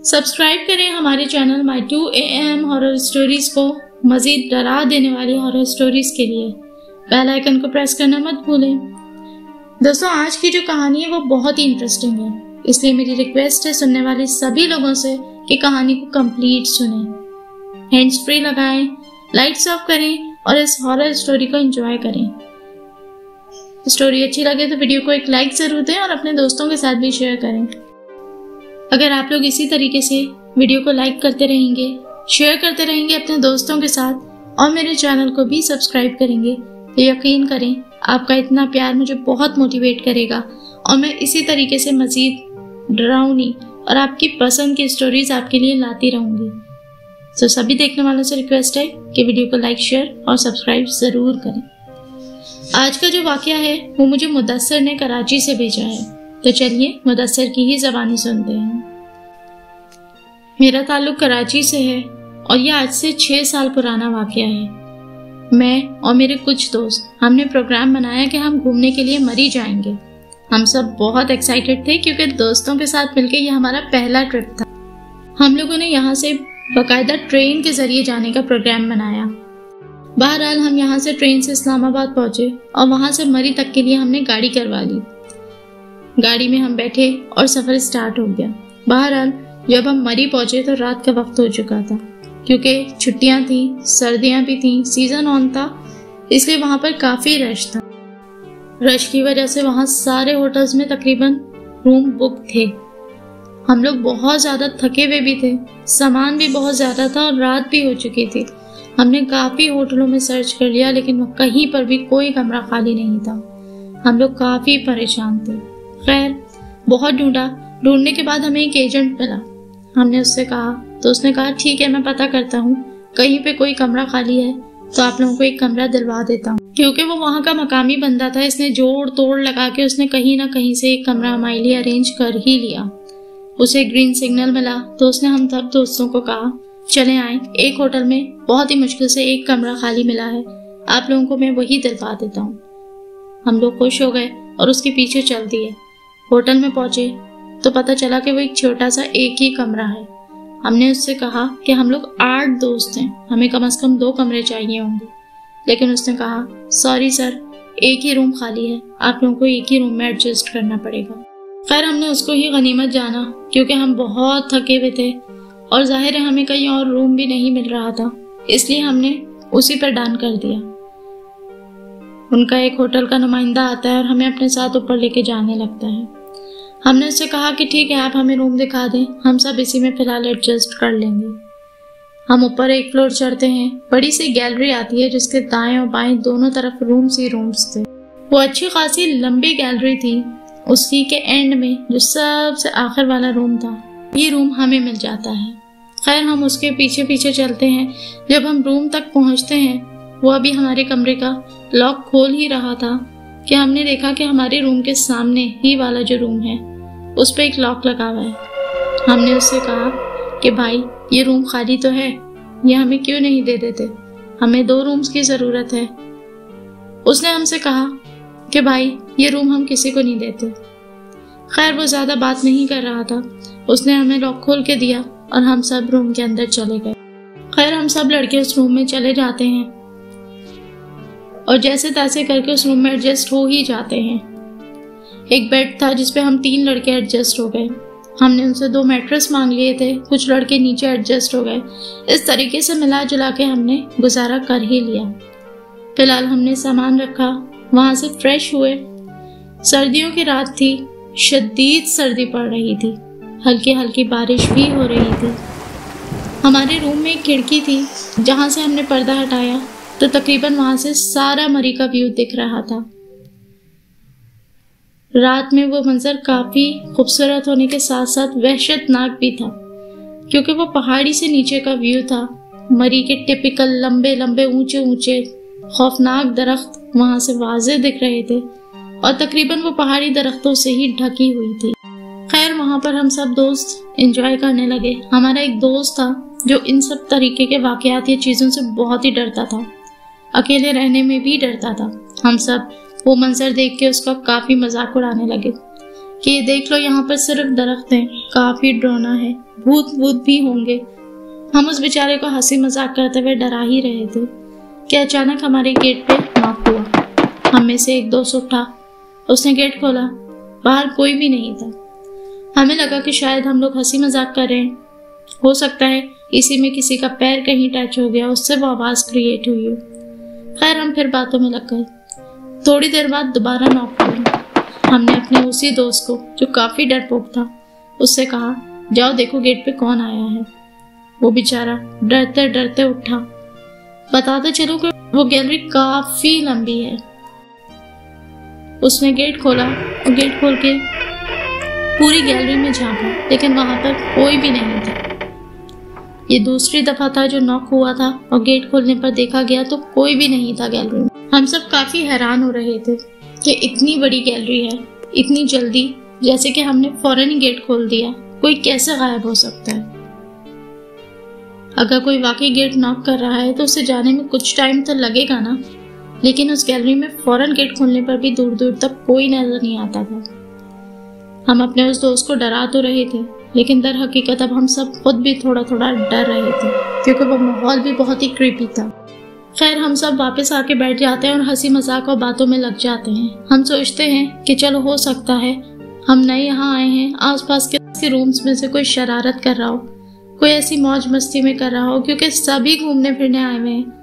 Subscribe करें हमारे channel My 2 AM horror stories को मजीद डरा देने वाली हॉरर स्टोरीज के लिए। बेल आइकन को प्रेस करना मत भूलें। दोस्तों, आज की जो कहानी है वो बहुत ही इंटरेस्टिंग है, इसलिए मेरी रिक्वेस्ट है सुनने वाले सभी लोगों से कि कहानी को कंप्लीट सुनें। हैंड्स फ्री लगाएं, लाइट्स ऑफ करें और इस हॉरर स्टोरी को एंजॉय करें। स्टोरी अच्छी लगे तो वीडियो को एक लाइक जरूर दें और अपने दोस्तों के साथ भी शेयर करें। अगर आप लोग इसी तरीके से वीडियो को लाइक करते रहेंगे, शेयर करते रहेंगे अपने दोस्तों के साथ और मेरे चैनल को भी सब्सक्राइब करेंगे तो यकीन करें आपका इतना प्यार मुझे बहुत मोटिवेट करेगा और मैं इसी तरीके से मजीद डरावनी और आपकी पसंद की स्टोरीज आपके लिए लाती रहूंगी। तो सभी देखने वालों से रिक्वेस्ट है कि वीडियो को लाइक, शेयर और सब्सक्राइब जरूर करें। आज का जो वाकया है वो मुझे मुदस्सर ने कराची से भेजा है, तो चलिए मुदस्सर की ही ज़बानी सुनते हैं। मेरा ताल्लुक कराची से है और यह आज से 6 साल पुराना वाकया है। मैं और मेरे कुछ दोस्त हमने प्रोग्राम बनाया कि हम घूमने के लिए मरी जाएंगे। हम सब बहुत एक्साइटेड थे क्योंकि दोस्तों के साथ मिलकर यह हमारा पहला ट्रिप था। हम लोगों ने यहाँ से बाकायदा ट्रेन के जरिए जाने का प्रोग्राम बनाया। बहरहाल हम यहाँ से ट्रेन से इस्लामाबाद पहुंचे और वहाँ से मरी तक के लिए हमने गाड़ी करवा ली। गाड़ी में हम बैठे और सफर स्टार्ट हो गया। बहरहाल जब हम मरी पहुंचे तो रात का वक्त हो चुका था, क्योंकि छुट्टियां थी, सर्दियां भी थी, सीजन ऑन था, इसलिए वहां पर काफी रश था। रश की वजह से वहां सारे होटल्स में तकरीबन रूम बुक थे। हम लोग बहुत ज्यादा थके हुए भी थे, सामान भी बहुत ज्यादा था और रात भी हो चुकी थी। हमने काफी होटलों में सर्च कर लिया लेकिन कहीं पर भी कोई कमरा खाली नहीं था। हम लोग काफी परेशान थे। खैर बहुत ढूंढने के बाद हमें एक एजेंट मिला। हमने उससे कहा तो उसने कहा ठीक है, मैं पता करता हूँ, कहीं पे कोई कमरा खाली है तो आप लोगों को एक कमरा दिलवा देता हूँ। क्योंकि वो वहाँ का मकामी बंदा था, इसने जोड़ तोड़ लगा के उसने कहीं ना कहीं से एक कमरा हमारे लिए अरेंज कर ही लिया। उसे ग्रीन सिग्नल मिला तो उसने हम सब दोस्तों को कहा चले आए, एक होटल में बहुत ही मुश्किल से एक कमरा खाली मिला है, आप लोगों को मैं वही दिलवा देता हूँ। हम लोग खुश हो गए और उसके पीछे चल दिए। होटल में पहुंचे तो पता चला कि वो एक छोटा सा एक ही कमरा है। हमने उससे कहा कि हम लोग 8 दोस्त हैं, हमें कम से कम 2 कमरे चाहिए होंगे, लेकिन उसने कहा सॉरी सर, एक ही रूम खाली है, आप लोगों को एक ही रूम में एडजस्ट करना पड़ेगा। खैर हमने उसको ही गनीमत जाना क्योंकि हम बहुत थके हुए थे और जाहिर है हमें कहीं और रूम भी नहीं मिल रहा था, इसलिए हमने उसी पर डन कर दिया। उनका एक होटल का नुमाइंदा आता है और हमें अपने साथ ऊपर लेके जाने लगता है। हमने उससे कहा कि ठीक है आप हमें रूम दिखा दें, हम सब इसी में फिलहाल एडजस्ट कर लेंगे। हम ऊपर एक फ्लोर चढ़ते हैं, बड़ी सी गैलरी आती है जिसके दाएं और बाएं दोनों तरफ रूम्स ही रूम्स थे। वो अच्छी खासी लंबी गैलरी थी। उसी के एंड में जो सबसे आखिर वाला रूम था, ये रूम हमें मिल जाता है। खैर हम उसके पीछे पीछे चलते हैं। जब हम रूम तक पहुंचते हैं वो अभी हमारे कमरे का लॉक खोल ही रहा था कि हमने देखा कि हमारे रूम के सामने ही वाला जो रूम है उस पर एक लॉक लगा हुआ है। हमने उससे कहा कि भाई ये रूम खाली तो है, ये हमें क्यों नहीं दे देते, हमें 2 रूम्स की ज़रूरत है। उसने हमसे कहा कि भाई ये रूम हम किसी को नहीं देते। खैर वो ज़्यादा बात नहीं कर रहा था, उसने हमें लॉक खोल के दिया और हम सब रूम के अंदर चले गए। खैर हम सब लड़के उस रूम में चले जाते हैं और जैसे तैसे करके उस रूम में एडजस्ट हो ही जाते हैं। एक बेड था जिसपे हम 3 लड़के एडजस्ट हो गए। हमने उनसे 2 मैट्रेस मांग लिए थे, कुछ लड़के नीचे एडजस्ट हो गए। इस तरीके से मिला जुला के हमने गुजारा कर ही लिया। फिलहाल हमने सामान रखा, वहां से फ्रेश हुए। सर्दियों की रात थी, शदीद सर्दी पड़ रही थी, हल्की हल्की बारिश भी हो रही थी। हमारे रूम में एक खिड़की थी, जहां से हमने पर्दा हटाया तो तकरीबन वहां से सारा मरी का व्यू दिख रहा था। रात में वो मंजर काफी खूबसूरत होने के साथ साथ वहशतनाक भी था, क्योंकि वो पहाड़ी से नीचे का व्यू था। मरी के टिपिकल लंबे लंबे ऊंचे ऊंचे खौफनाक दरख्त वहां से वाज़े दिख रहे थे और तकरीबन वो पहाड़ी दरख्तों से ही ढकी हुई थी। खैर वहाँ पर हम सब दोस्त एंजॉय करने लगे। हमारा एक दोस्त था जो इन सब तरीके के वाकयात या चीज़ों से बहुत ही डरता था, अकेले रहने में भी डरता था। हम सब वो मंजर देख के उसका काफ़ी मजाक उड़ाने लगे कि ये देख लो, यहाँ पर सिर्फ दरख्त हैं, काफ़ी डरावना है, भूत भूत भी होंगे। हम उस बेचारे को हंसी मजाक करते हुए डरा ही रहे थे कि अचानक हमारे गेट पे नॉक हुआ। हम में से एक दोस्त उठा, उसने गेट खोला, बाहर कोई भी नहीं था। हमें लगा कि शायद हम लोग हंसी मजाक कर रहे हैं, हो सकता है इसी में किसी का पैर कहीं टच हो गया, उससे वो आवाज़ क्रिएट हुई हो। खैर हम फिर बातों में लग गए। थोड़ी देर बाद दोबारा नॉक हुआ। हमने अपने उसी दोस्त को जो काफ़ी डरपोक था उससे कहा, जाओ देखो गेट पे कौन आया है। वो बेचारा डरते डरते उठा। बताते चलो कि वो गैलरी काफ़ी लंबी है। उसने गेट खोला और गेट खोल के पूरी गैलरी में झांका, लेकिन वहां पर कोई भी नहीं था। ये दूसरी दफा था जो नॉक हुआ था और गेट खोलने पर देखा गया तो कोई भी नहीं था गैलरी में। हम सब काफी हैरान हो रहे थे कि इतनी बड़ी गैलरी है, इतनी जल्दी, जैसे कि हमने फौरन ही गेट खोल दिया, कोई कैसे गायब हो सकता है। अगर कोई वाकई गेट नॉक कर रहा है तो उसे जाने में कुछ टाइम तो लगेगा ना, लेकिन उस गैलरी में फौरन गेट खोलने पर भी दूर दूर तक कोई नजर नहीं आता था। हम अपने उस दोस्त को डरा तो रहे थे, लेकिन दर हकीकत अब हम सब खुद भी थोड़ा थोड़ा डर रहे थे, क्योंकि वो माहौल भी बहुत ही क्रीपी था। खैर हम सब वापस आके बैठ जाते हैं और हंसी मजाक और बातों में लग जाते हैं। हम सोचते हैं कि चलो हो सकता है हम नए यहाँ आए हैं, आसपास के रूम्स में से कोई शरारत कर रहा हो, कोई ऐसी मौज मस्ती में कर रहा हो, क्योंकि सभी घूमने फिरने आए हुए हैं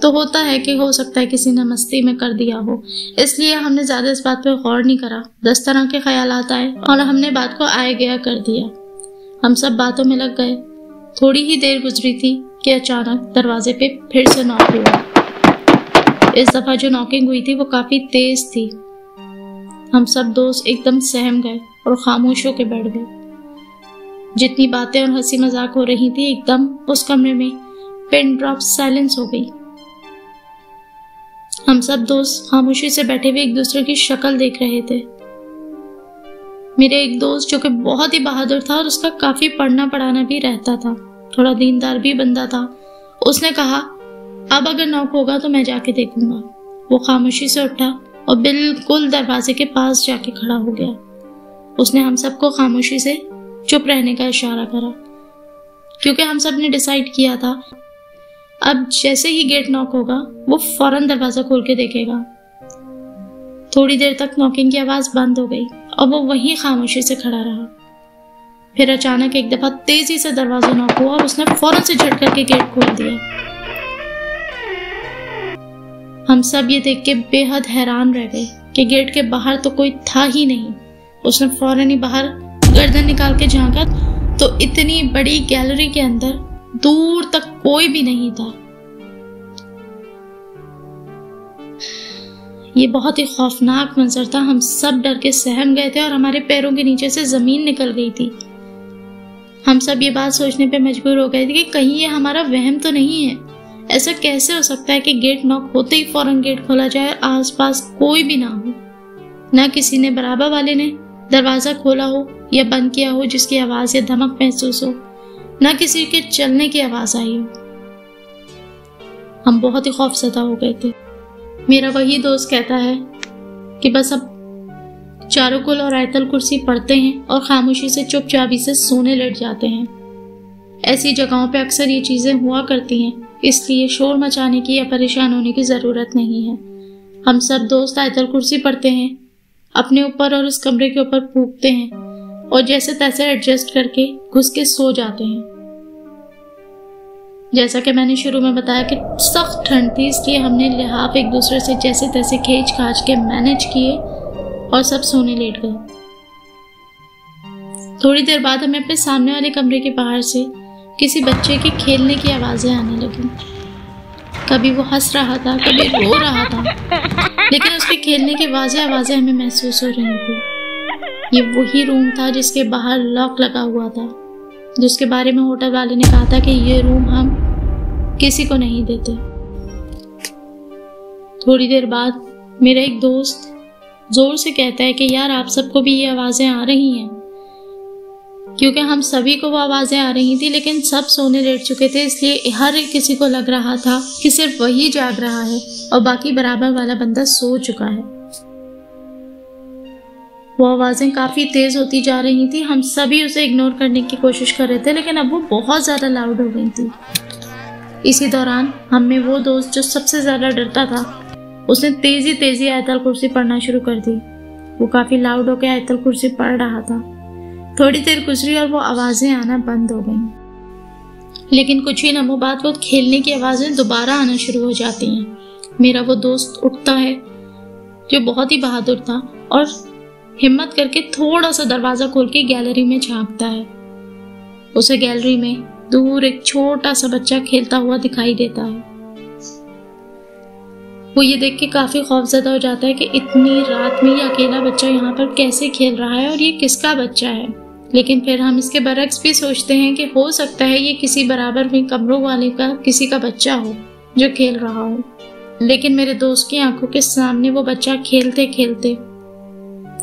तो होता है कि हो सकता है किसी ने मस्ती में कर दिया हो। इसलिए हमने ज्यादा इस बात पे गौर नहीं करा। 10 तरह के ख्यालात आए और हमने बात को आया गया कर दिया। हम सब बातों में लग गए। थोड़ी ही देर गुजरी थी कि अचानक दरवाजे पे फिर से नॉक हुआ। इस दफा जो नॉकिंग हुई थी वो काफी तेज थी। हम सब दोस्त एकदम सहम गए और खामोश होकर बैठ गए। जितनी बातें और हंसी मजाक हो रही थी, एकदम उस कमरे में पिन ड्रॉप साइलेंस हो गई। हम सब दोस्त खामोशी से बैठे हुए एक दूसरे की शक्ल देख रहे थे। मेरे एक दोस्त जो कि बहुत ही बहादुर था और उसका काफी पढ़ना पढ़ाना भी रहता था, थोड़ा दीनदार भी बंदा था, उसने कहा, अब अगर नॉक होगा तो मैं जाके देखूंगा। वो खामोशी से उठा और बिल्कुल दरवाजे के पास जाके खड़ा हो गया। उसने हम सबको खामोशी से चुप रहने का इशारा करा, क्योंकि हम सब ने डिसाइड किया था अब जैसे ही गेट नॉक होगा वो फौरन दरवाजा खोल के देखेगा। थोड़ी देर तक नॉकिंग की आवाज बंद हो गई और वो वहीं खामोशी से खड़ा रहा। फिर अचानक एक दफा तेजी से दरवाजा नॉक हुआ और उसने फौरन से झट करके गेट खोल दिया। हम सब ये देख के बेहद हैरान रह गए कि गेट के बाहर तो कोई था ही नहीं। उसने फौरन ही बाहर गर्दन निकाल के झांका तो इतनी बड़ी गैलरी के अंदर दूर तक कोई भी नहीं था। ये बहुत ही खौफनाक मंजर था। हम सब डर के सहम गए थे और हमारे पैरों के नीचे से जमीन निकल गई थी। हम सब ये बात सोचने पे मजबूर हो गए थे कि कहीं ये हमारा वहम तो नहीं है। ऐसा कैसे हो सकता है कि गेट नॉक होते ही फौरन गेट खोला जाए और आसपास कोई भी ना हो, ना किसी ने बराबर वाले ने दरवाजा खोला हो या बंद किया हो जिसकी आवाज या धमक महसूस हो, ना किसी के चलने की आवाज आई हो। हम बहुत ही खौफजदा हो गए थे। मेरा वही दोस्त कहता है कि बस अब चारों कुल और आयतल कुर्सी पढ़ते हैं और खामोशी से चुपचापी से सोने लेट जाते हैं। ऐसी जगहों पे अक्सर ये चीजें हुआ करती हैं, इसलिए शोर मचाने की या परेशान होने की जरूरत नहीं है। हम सब दोस्त आयतल कुर्सी पढ़ते हैं, अपने ऊपर और उस कमरे के ऊपर फूंकते हैं और जैसे तैसे एडजस्ट करके घुस के सो जाते हैं। जैसा कि मैंने शुरू में बताया कि सख्त ठंड थी, इसलिए हमने लिहाफ एक दूसरे से जैसे तैसे खींच खाच के मैनेज किए और सब सोने लेट गए। थोड़ी देर बाद हमें अपने सामने वाले कमरे के बाहर से किसी बच्चे के खेलने की आवाजें आने लगी। कभी वो हंस रहा था, कभी रो रहा था, लेकिन उसके खेलने की आवाजें हमें महसूस हो रही थी। ये वही रूम था जिसके बाहर लॉक लगा हुआ था, जिसके बारे में होटल वाले ने कहा था कि ये रूम हम किसी को नहीं देते। थोड़ी देर बाद मेरा एक दोस्त जोर से कहता है कि यार आप सबको भी ये आवाजें आ रही हैं। क्योंकि हम सभी को वो आवाज़ें आ रही थी, लेकिन सब सोने लेट चुके थे, इसलिए हर किसी को लग रहा था कि सिर्फ वही जाग रहा है और बाकी बराबर वाला बंदा सो चुका है। वो आवाज़ें काफ़ी तेज़ होती जा रही थी। हम सभी उसे इग्नोर करने की कोशिश कर रहे थे, लेकिन अब वो बहुत ज़्यादा लाउड हो गई थी। इसी दौरान हम में वो दोस्त जो सबसे ज़्यादा डरता था, उसने तेज़ी आयतल कुर्सी पढ़ना शुरू कर दी। वो काफ़ी लाउड होकर आयतल कुर्सी पढ़ रहा था। थोड़ी देर गुजरी और वो आवाज़ें आना बंद हो गईं। लेकिन कुछ ही लम्हों बाद वो खेलने की आवाज़ें दोबारा आना शुरू हो जाती हैं। मेरा वो दोस्त उठता है जो बहुत ही बहादुर था और हिम्मत करके थोड़ा सा दरवाज़ा खोल के गैलरी में झांकता है। उसे गैलरी में दूर एक छोटा सा बच्चा खेलता हुआ दिखाई देता है। वो ये देख के काफ़ी खौफजदा हो जाता है कि इतनी रात में ये अकेला बच्चा यहाँ पर कैसे खेल रहा है और ये किसका बच्चा है। लेकिन फिर हम इसके बरक्स भी सोचते हैं कि हो सकता है ये किसी बराबर में कमरों वाले का किसी का बच्चा हो जो खेल रहा हो। लेकिन मेरे दोस्त की आंखों के सामने वो बच्चा खेलते खेलते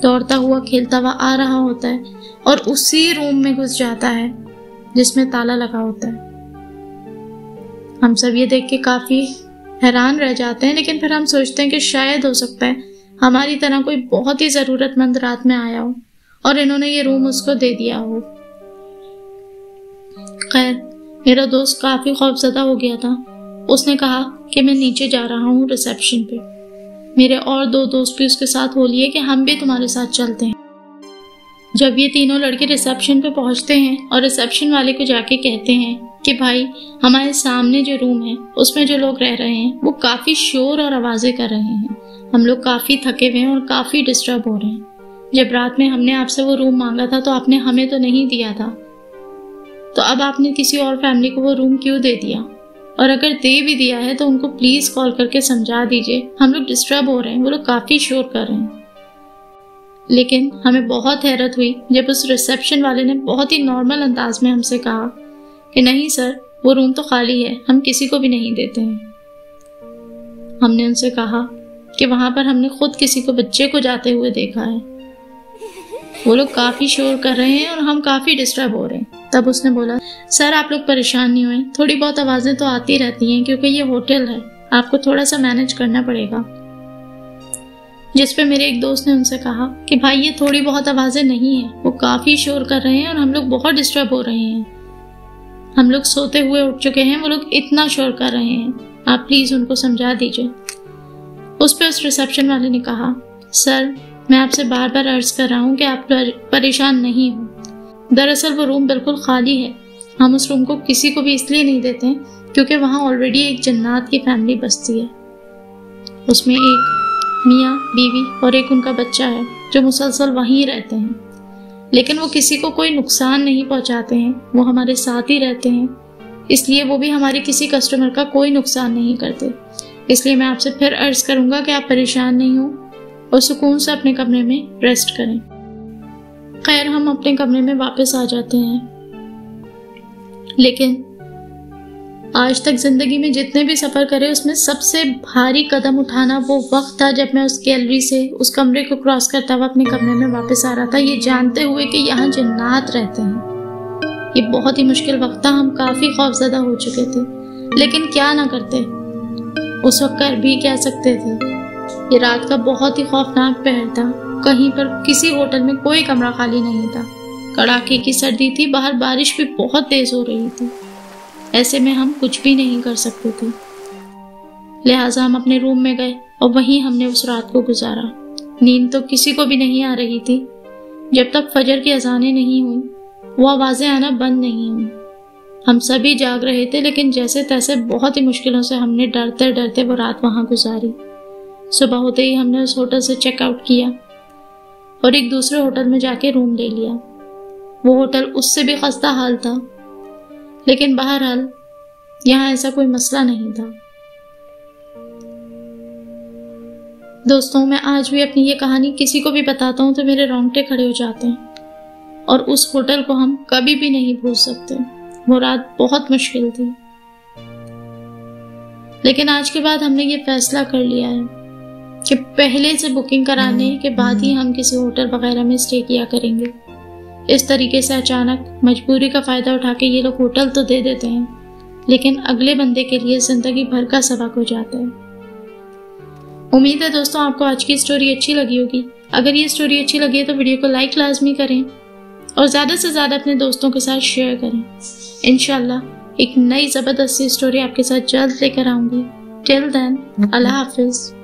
दौड़ता हुआ खेलता हुआ आ रहा होता है और उसी रूम में घुस जाता है जिसमें ताला लगा होता है। हम सब ये देख के काफ़ी हैरान रह जाते हैं, लेकिन फिर हम सोचते हैं कि शायद हो सकता है हमारी तरह कोई बहुत ही ज़रूरतमंद रात में आया हो और इन्होंने ये रूम उसको दे दिया हो। खैर, मेरा दोस्त काफ़ी खौफजदा हो गया था। उसने कहा कि मैं नीचे जा रहा हूँ रिसेप्शन पे। मेरे और 2 दोस्त भी उसके साथ हो लिए कि हम भी तुम्हारे साथ चलते हैं। जब ये तीनों लड़के रिसेप्शन पे पहुंचते हैं और रिसेप्शन वाले को जाके कहते हैं कि भाई, हमारे सामने जो रूम है उसमें जो लोग रह रहे हैं वो काफ़ी शोर और आवाज़ें कर रहे हैं। हम लोग काफ़ी थके हुए हैं और काफ़ी डिस्टर्ब हो रहे हैं। जब रात में हमने आपसे वो रूम मांगा था तो आपने हमें तो नहीं दिया था, तो अब आपने किसी और फैमिली को वो रूम क्यों दे दिया? और अगर दे भी दिया है तो उनको प्लीज़ कॉल करके समझा दीजिए, हम लोग डिस्टर्ब हो रहे हैं, वो लोग काफ़ी शोर कर रहे हैं। लेकिन हमें बहुत हैरत हुई जब उस रिसेप्शन वाले ने बहुत ही नॉर्मल अंदाज में हमसे कहा कि नहीं सर, वो रूम तो खाली है, हम किसी को भी नहीं देते हैं। हमने उनसे कहा कि वहाँ पर हमने खुद किसी को बच्चे को जाते हुए देखा है, वो लोग काफ़ी शोर कर रहे हैं और हम काफ़ी डिस्टर्ब हो रहे हैं। तब उसने बोला, सर आप लोग परेशान नहीं हुए, थोड़ी बहुत आवाज़ें तो आती रहती हैं क्योंकि ये होटल है, आपको थोड़ा सा मैनेज करना पड़ेगा। जिस पे मेरे एक दोस्त ने उनसे कहा कि भाई, ये थोड़ी बहुत आवाज़ें नहीं है, वो काफ़ी शोर कर रहे हैं और हम लोग बहुत डिस्टर्ब हो रहे हैं। हम लोग सोते हुए उठ चुके हैं, वो लोग इतना शोर कर रहे हैं, आप प्लीज़ उनको समझा दीजिए। उस पर उस रिसेप्शन वाले ने कहा, सर मैं आपसे बार बार अर्ज कर रहा हूँ कि आप परेशान नहीं हो। दरअसल वो रूम बिल्कुल खाली है। हम उस रूम को किसी को भी इसलिए नहीं देते हैं क्योंकि वहाँ ऑलरेडी एक जन्नात की फैमिली बसती है। उसमें एक मियाँ बीवी और एक उनका बच्चा है जो मुसलसल वहीं रहते हैं, लेकिन वो किसी को कोई नुकसान नहीं पहुँचाते हैं, वो हमारे साथ ही रहते हैं, इसलिए वो भी हमारे किसी कस्टमर का कोई नुकसान नहीं करते। इसलिए मैं आपसे फिर अर्ज करूँगा कि आप परेशान नहीं हो और सुकून से अपने कमरे में रेस्ट करें। खैर, हम अपने कमरे में वापस आ जाते हैं। लेकिन आज तक जिंदगी में जितने भी सफ़र करे उसमें सबसे भारी कदम उठाना वो वक्त था जब मैं उस गैलरी से उस कमरे को क्रॉस करता हुआ अपने कमरे में वापस आ रहा था, ये जानते हुए कि यहाँ जन्नात रहते हैं। ये बहुत ही मुश्किल वक्त था, हम काफ़ी खौफजदा हो चुके थे, लेकिन क्या ना करते, उस वक्त कर भी क्या सकते थे। ये रात का बहुत ही खौफनाक पहर था। कहीं पर किसी होटल में कोई कमरा खाली नहीं था। कड़ाके की सर्दी थी, बाहर बारिश भी बहुत तेज हो रही थी। ऐसे में हम कुछ भी नहीं कर सकते थे। लिहाजा हम अपने रूम में गए और वहीं हमने उस रात को गुजारा। नींद तो किसी को भी नहीं आ रही थी। जब तक फजर की अजानें नहीं हुई, वो आवाज़ें आना बंद नहीं हुई। हम सभी जाग रहे थे, लेकिन जैसे तैसे बहुत ही मुश्किलों से हमने डरते डरते वो रात वहाँ गुजारी। सुबह होते ही हमने उस होटल से चेकआउट किया और एक दूसरे होटल में जाके रूम ले लिया। वो होटल उससे भी खस्ता हाल था, लेकिन बहरहाल यहाँ ऐसा कोई मसला नहीं था। दोस्तों, मैं आज भी अपनी ये कहानी किसी को भी बताता हूँ तो मेरे रोंगटे खड़े हो जाते हैं और उस होटल को हम कभी भी नहीं भूल सकते। वो रात बहुत मुश्किल थी, लेकिन आज के बाद हमने ये फैसला कर लिया है कि पहले से बुकिंग कराने के बाद ही हम किसी होटल वगैरह में स्टे किया करेंगे, इस तरीके से अचानक मजबूरी का फ़ायदा उठा के ये लोग होटल तो दे देते हैं, लेकिन अगले बंदे के लिए ज़िंदगी भर का सबक हो जाता है। उम्मीद है दोस्तों आपको आज की स्टोरी अच्छी लगी होगी। अगर ये स्टोरी अच्छी लगी है तो वीडियो को लाइक लाजमी करें और ज़्यादा से ज़्यादा अपने दोस्तों के साथ शेयर करें। इंशाल्लाह एक नई ज़बरदस्त स्टोरी आपके साथ जल्द लेकर आऊँगी। टिल देन, अल्लाह हाफिज़।